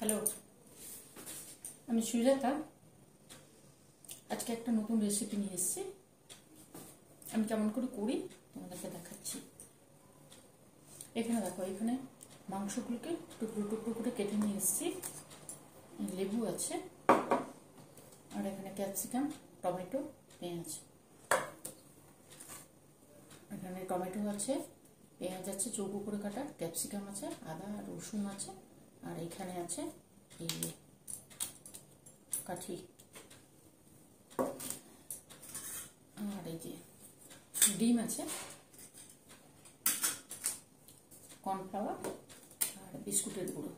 Hello, আমি সুজাতা। আজকে একটা নতুন রেসিপি নিয়ে এসেছি। আমি কেমন করে করি তোমাদেরকে দেখাচ্ছি। এখানে দেখো, এখানে মাংসগুলোকে টুকরো টুকরো করে কেটে নিয়ে এসেছি। লেবু আছে, আর এখানে ক্যাপসিকাম, টমেটো, পেঁয়াজ। এখানে টমেটো আছে, পেঁয়াজ আছে চৌকো করে কাটা, ক্যাপসিকাম আছে, আদা রসুন আছে, আর এখানে আছে এই কাঠি, আর এই যে ডিম আছে, কর্নফ্লাওয়ার আর বিস্কুটের গুঁড়ো,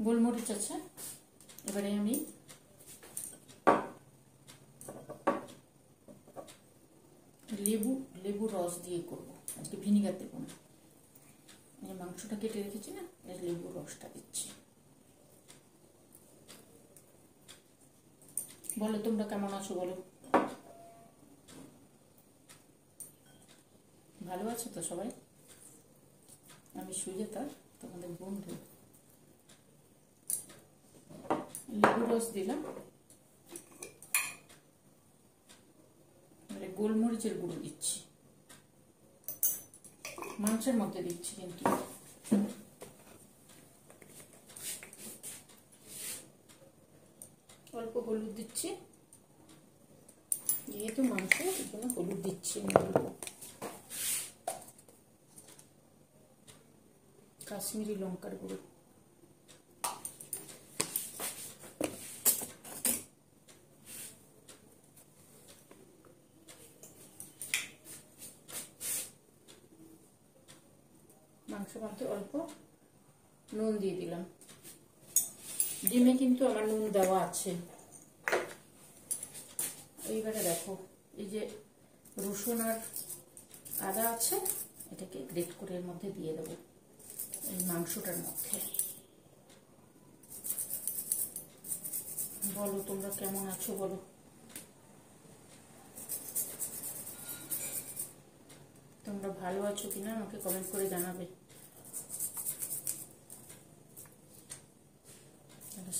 গোলমরিচ আছে। এবারে আমি লেবু রস দিয়ে করবো আজকে, ভিনিগার দেবো না। মাংসটা কেটে রেখেছি না, লেবু রসটা দিচ্ছি। বলো তোমরা কেমন আছো, বলো ভালো আছো তো সবাই? আমি সুজাতা, তোমাদের বন্ধু। লেবু রস দিলাম, গোলমরিচের গুঁড়ো দিচ্ছি, মাংসের মধ্যে দিচ্ছি কিন্তু। অল্প হলুদ দিচ্ছি, যেহেতু মাংস এই জন্য হলুদ দিচ্ছি। কাশ্মীরি লঙ্কার গুঁড়ো, মাংসের মধ্যে অল্প নুন দিয়ে দিলাম। ডিমে কিন্তু আমার নুন দেওয়া আছে। এইবারে দেখো, এই যে রসুন আর আদা আছে, এটাকে গ্রেট করে এর মধ্যে দিয়ে দেবো, এই মাংসটার মধ্যে। বলো তোমরা কেমন আছো, বলো। তোমরা ভালো আছো কিনা আমাকে কমেন্ট করে জানাবে।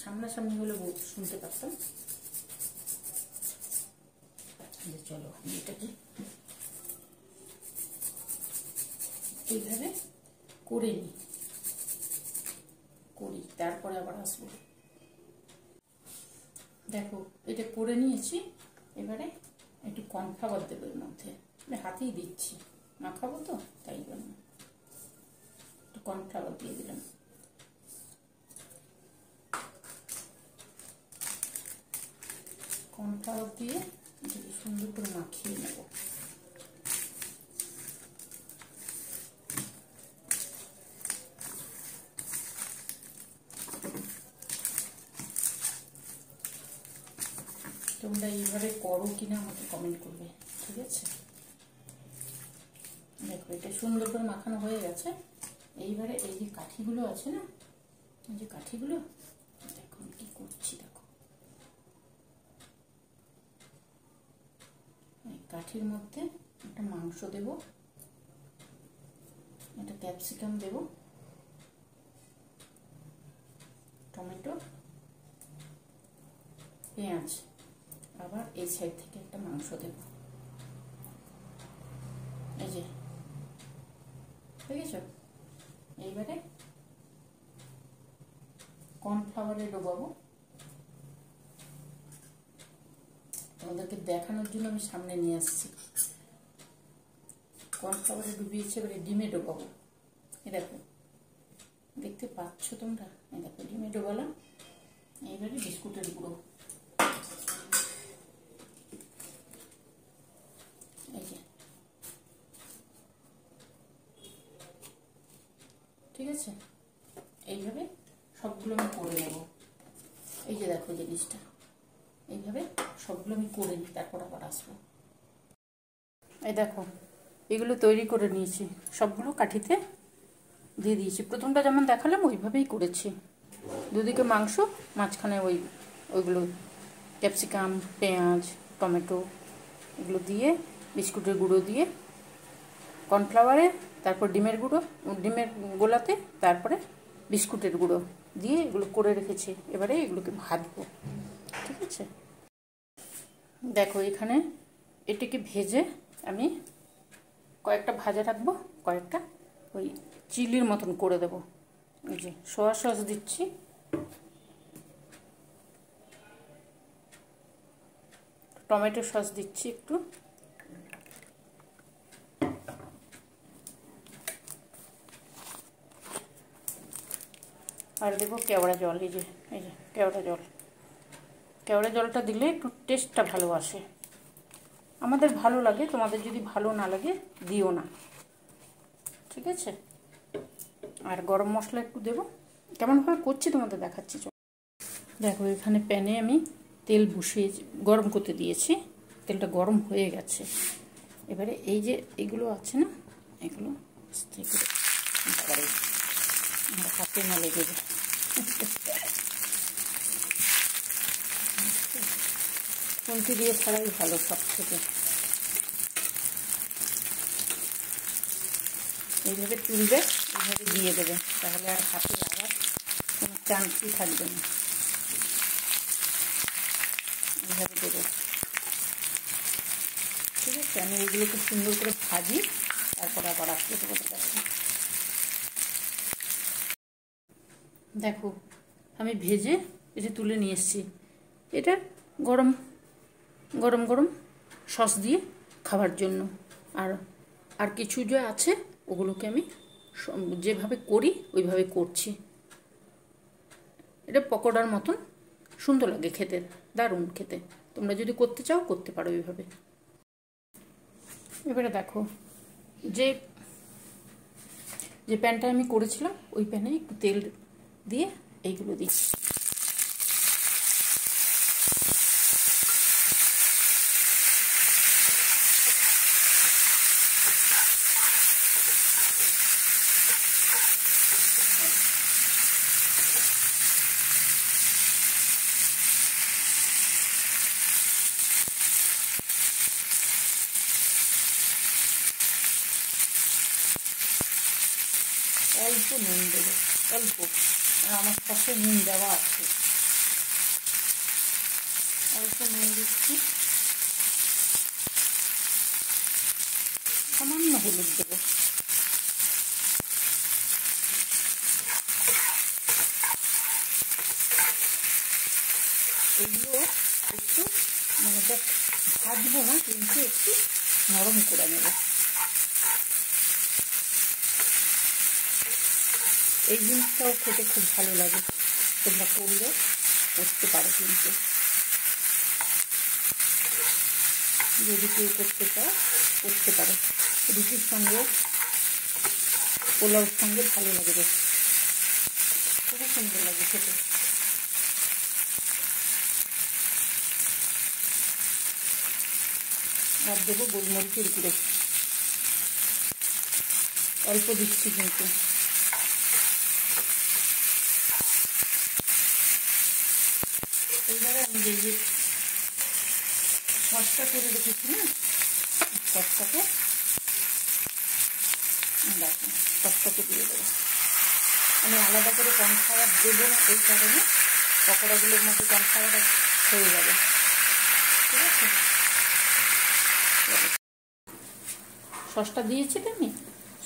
সামনাসামনি হলে শুনতে পারতাম। চলো এটাকে এইভাবে করে করি, তারপরে আবার আসবো। দেখো, এটা করে নিয়েছি। এবারে একটু কর্নফ্লাওয়ার দেবো এর মধ্যে, হাতেই দিচ্ছি, মাখাবো তো তাই জন্য একটু কর্নফ্লাওয়ার দিয়ে দিলাম। কর্নফ্লাওয়ার দিয়ে সুন্দর করে মাখিয়ে নেব। তোমরা এইভাবে করো কিনা আমাকে কমেন্ট করবে, ঠিক আছে? দেখো, এটা সুন্দর করে মাখানো হয়ে গেছে। এইবারে এই যে কাঠিগুলো আছে না, এই যে কাঠিগুলো, দেখো কি করছি। দেখো, এই কাঠির মধ্যে একটা মাংস দেব, একটা ক্যাপসিকাম দেব, টমেটো, পেঁয়াজ, আবার এই সাইড থেকে একটা মাংস দেব। এই যে দেখেছো? এইবারে কর্নফ্লাওয়ারে ডোবাবো। তোমাদেরকে দেখানোর জন্য আমি সামনে নিয়ে আসছি। কর্নফ্লাওয়ারে ডুবিয়েছি, এবারে ডিমে ডোবাবো। এ দেখো, দেখতে পাচ্ছ তোমরা? এই দেখো, ডিমে ডোবালাম। এইবারে বিস্কুটের গুঁড়ো, এই যে, ঠিক আছে? এইভাবে সবগুলো আমি করে নেব। এই যে দেখো জিনিসটা, এইভাবে সবগুলো আমি করে নিই, তারপর আবার আসবো। এই দেখো, এগুলো তৈরি করে নিয়েছি, সবগুলো কাঠিতে দিয়ে দিয়েছি। প্রথমটা যেমন দেখালাম ওইভাবেই করেছি। দুদিকে মাংস, মাঝখানে ওইগুলো ক্যাপসিকাম, পেঁয়াজ, টমেটো এগুলো দিয়ে, বিস্কুটের গুঁড়ো দিয়ে, কর্নফ্লাওয়ারে, তারপর ডিমের গোলাতে, তারপরে বিস্কুটের গুঁড়ো দিয়ে এগুলো করে রেখেছি। এবারে এগুলোকে ভাজবো, ঠিক আছে। দেখো এখানে এটিকে ভেজে আমি কয়েকটা ভাজা রাখবো, কয়েকটা ওই চিলির মতন করে দেবো। এই যে সোয়া সস দিচ্ছি, টমেটো সস দিচ্ছি একটু, আর দেবো কেওড়া জল। এই যে কেওড়া জল। কেওড়া জলটা দিলে একটু টেস্টটা ভালো আসে, আমাদের ভালো লাগে, তোমাদের যদি ভালো না লাগে দিও না, ঠিক আছে। আর গরম মশলা একটু দেবো, কেমনভাবে করছি তোমাদের দেখাচ্ছি। দেখো এখানে প্যানে আমি তেল বসিয়ে গরম করতে দিয়েছি, তেলটা গরম হয়ে গেছে। এবারে এই যে এগুলো আছে না, এগুলো আস্তে করে আমার হাতে না লেগে যায়, খুন্তি দিয়ে ছাড়াই ভালো সব থেকে। এইভাবে তুলবে, এইভাবে দিয়ে দেবে, তাহলে আর হাতে লাগার কোনো চান্সই থাকবে না। এইভাবে দেবে, ঠিক আছে। আমি এইগুলোকে সুন্দর করে ভাজি, তারপর আবার আসতে দেবো। দেখো আমি ভেজে এটা তুলে নিয়ে এসেছি। এটা গরম গরম গরম সস দিয়ে খাওয়ার জন্য। আর কিছু যে আছে ওগুলোকে আমি যেভাবে করি ওইভাবে করছি। এটা পকোড়ার মতন সুন্দর লাগে খেতে, দারুণ খেতে। তোমরা যদি করতে চাও করতে পারো এইভাবে। এবারে দেখো যে প্যানটা আমি করেছিলাম ওই প্যানে একটু তেল দিয়ে এইগুলো দিচ্ছি। অল্প নুন দেবো, অল্প, আমার পাশে নুন দেওয়া আছে, অল্প নুন দিচ্ছি। সামান্য হলুদ দেবো, এগুলো একটু মানে ভাজবো না, কিন্তু একটু নরম করে নেব। এই জিনিসটাও খেতে খুব ভালো লাগে, তোমরা করলে করতে পারো। কিন্তু যদি কেউ করতে চাও করতে পারো, রুটির সঙ্গে পোলাওর সঙ্গে ভালো লাগে, বেশ খুবই সুন্দর লাগে খেতে। আর দেবো গোলমরিচের গুঁড়ো, অল্প দিচ্ছি কিন্তু। এইবারে আমি যে সসটা করে রেখেছি না, সসটাকে দেখো, সসটাকে দিয়ে দেবো। আমি আলাদা করে কর্নফ্লাওয়ার দেবো না, এই কারণে পকোড়াগুলোর মধ্যে কর্নফ্লাওয়ার হয়ে যাবে, ঠিক আছে। সসটা দিয়েছি তো আমি,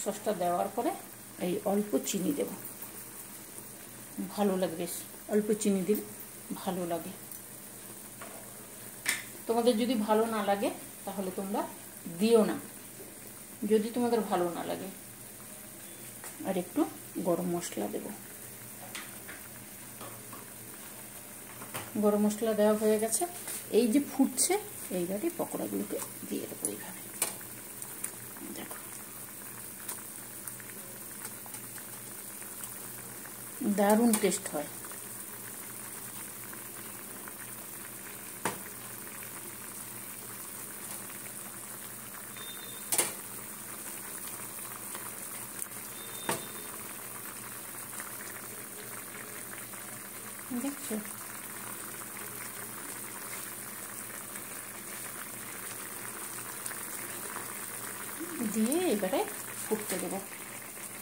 সসটা দেওয়ার পরে এই অল্প চিনি দেব, ভালো লাগবে, অল্প চিনি দিলে ভালো লাগে। তোমাদের যদি ভালো না লাগে তাহলে তোমরা দিও না, যদি তোমাদের ভালো না লাগে। আর একটু গরম মশলা দেব, গরম মশলা দেওয়া হয়ে গেছে। এই যে ফুটছে, এইবারে পকোড়াগুলোকে দিয়ে দেবো এইভাবে। দেখো দারুণ টেস্ট হয়। দেখছো, দিয়ে এবারে ফুটতে দেবো,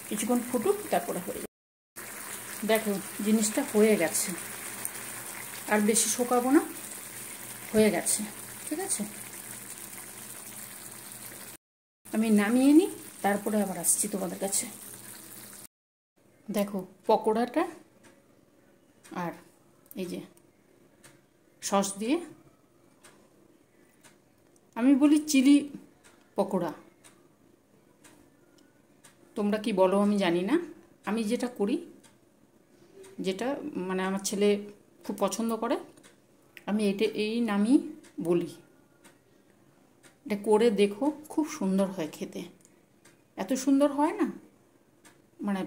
কিছুক্ষণ ফুটুক, তারপরে হয়ে যাবে। দেখো জিনিসটা হয়ে গেছে, আর বেশি শোকাবো না, হয়ে গেছে। ঠিক আছে, আমি নামিয়ে নিই, তারপরে আবার আসছি তোমাদের কাছে। দেখো পকোড়াটা আর এই যে সস দিয়ে, আমি বলি চিলি পকোড়া, তোমরা কি বলো আমি জানি না। আমি যেটা করি, যেটা মানে আমার ছেলে খুব পছন্দ করে, আমি এই নামই বলি। এটা করে দেখো, খুব সুন্দর হয় খেতে, এত সুন্দর হয় না, মানে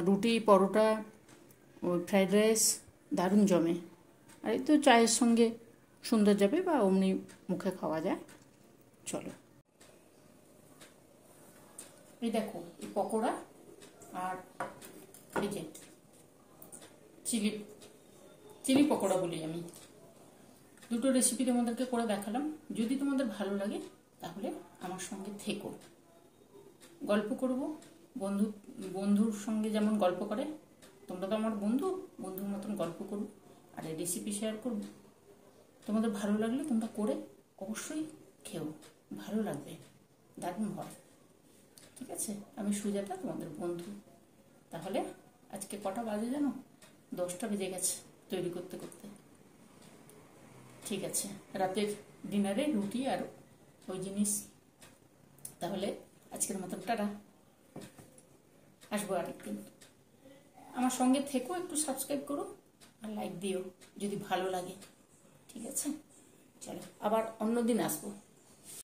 রুটি পরোটা ফ্রাইড রাইস দারুণ জমে। আর এই তো চায়ের সঙ্গে সুন্দর যাবে, বা অমনি মুখে খাওয়া যায়। চলো, এই দেখো এই পকোড়া আর এই যে চিলি পকোড়া বলি আমি, দুটো রেসিপি তোমাদেরকে করে দেখালাম। যদি তোমাদের ভালো লাগে তাহলে আমার সঙ্গে থেকো, গল্প করব। বন্ধুর সঙ্গে যেমন গল্প করে, তোমরা তো আমার বন্ধুর মতন গল্প করবো, আর এই রেসিপি শেয়ার করবো। তোমাদের ভালো লাগলে তোমরা করে অবশ্যই খেও, ভালো লাগবে, দারুণ হয়। ঠিক আছে, আমি সুজাতা, তোমাদের বন্ধু। তাহলে আজকে কটা বাজে জানো? 10টা বেজে গেছে তৈরি করতে করতে। ঠিক আছে, রাতের ডিনারে রুটি আর ওই জিনিস। তাহলে আজকের মতন টাটা, আসবো আরেকদিন। আমার সঙ্গে থেকো, একটু সাবস্ক্রাইব করো আর লাইক দিও যদি ভালো লাগে। ঠিক আছে, চলো আবার অন্য দিন আসবো।